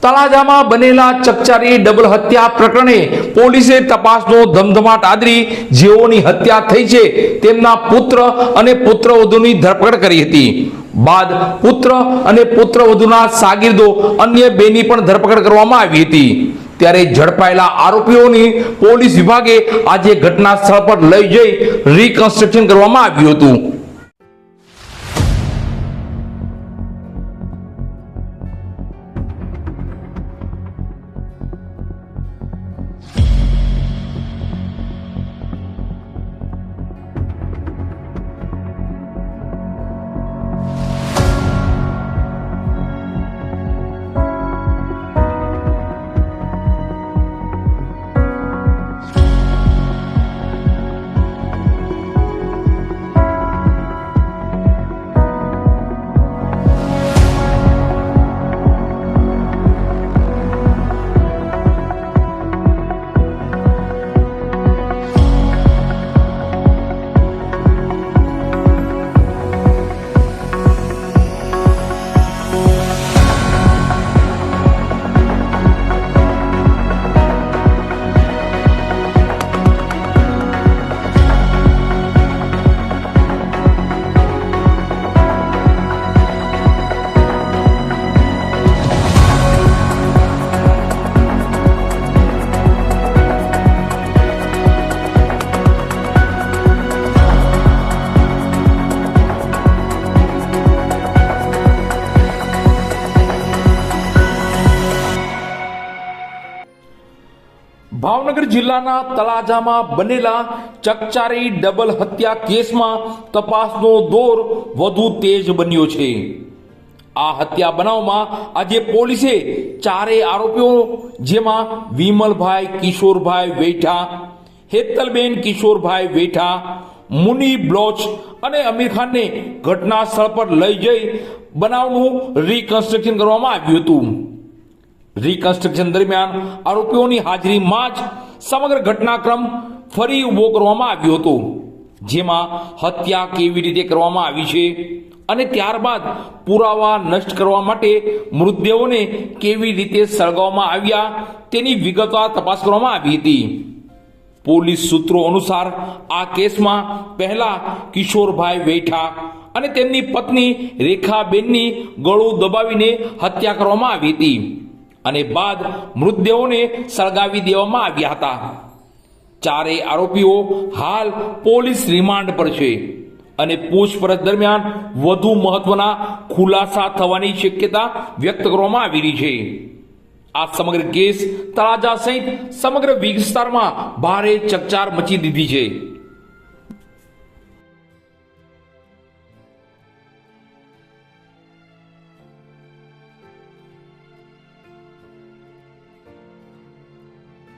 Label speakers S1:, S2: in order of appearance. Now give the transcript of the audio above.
S1: તળાજામાં બનેલા ચકચારી ડબલ હત્યા પ્રકરણે પોલીસે તપાસનો ધમધમાટ આદરી જેઓની હત્યા થઈ છે તેમના પુત્ર અને પુત્રવધુની ધરપકડ કરી હતી। બાદ પુત્ર અને પુત્રવધુના સાગીરદો અન્ય બેની પણ ધરપકડ કરવામાં આવી હતી। ત્યારે ઝડપાયેલા આરોપીઓની પોલીસ વિભાગે આજે ઘટના સ્થળ પર લઈ જઈ રીકન્સ્ટ્રક્શન કરવામાં આવ્યું હતું। ભાવનગર જિલ્લાના તળાજામાં બનેલા ચકચારી ડબલ હત્યા કેસમાં તપાસનો દોર વધુ તેજ બન્યો છે। આ હત્યા બનાવમાં આજે પોલીસે ચારેય આરોપીઓ જેમાં વિમલભાઈ કિશોરભાઈ વેઠા, હેતલબેન કિશોરભાઈ વેઠા, મુની બ્લોચ અને અમીર ખાનને ઘટના સ્થળ પર લઈ જઈ બનાવનું રીકન્સ્ટ્રક્શન કરવામાં આવ્યું હતું। રીકન્સ્ટ્રક્શન દરમિયાન આરોપીઓની હાજરીમાં જ સમગ્ર ઘટનાક્રમ ફરી ઉભો કરવામાં આવ્યો હતો, જેમાં હત્યા કેવી રીતે કરવામાં આવી છે અને ત્યારબાદ પુરાવા નષ્ટ કરવા માટે મૃતદેહોને કેવી રીતે સળગાવવામાં આવ્યા તેની વિગતવાર તપાસ કરવામાં આવી હતી। પોલીસ સૂત્રો અનુસાર આ કેસમાં પહેલા કિશોરભાઈ વેઠા અને તેમની પત્ની રેખાબેનની ગળું દબાવીને હત્યા કરવામાં આવી હતી અને બાદ મૃતદેહોને સળગાવી દેવામાં આવ્યા હતા। ચારેય આરોપીઓ હાલ પોલીસ રિમાન્ડ પર છે અને પૂછપરછ દરમિયાન વધુ મહત્વના ખુલાસા થવાની શક્યતા વ્યક્ત કરવામાં આવી રહી છે। આ સમગ્ર કેસ તળાજા સહિત સમગ્ર વિસ્તારમાં ભારે ચકચાર મચી દીધી છે।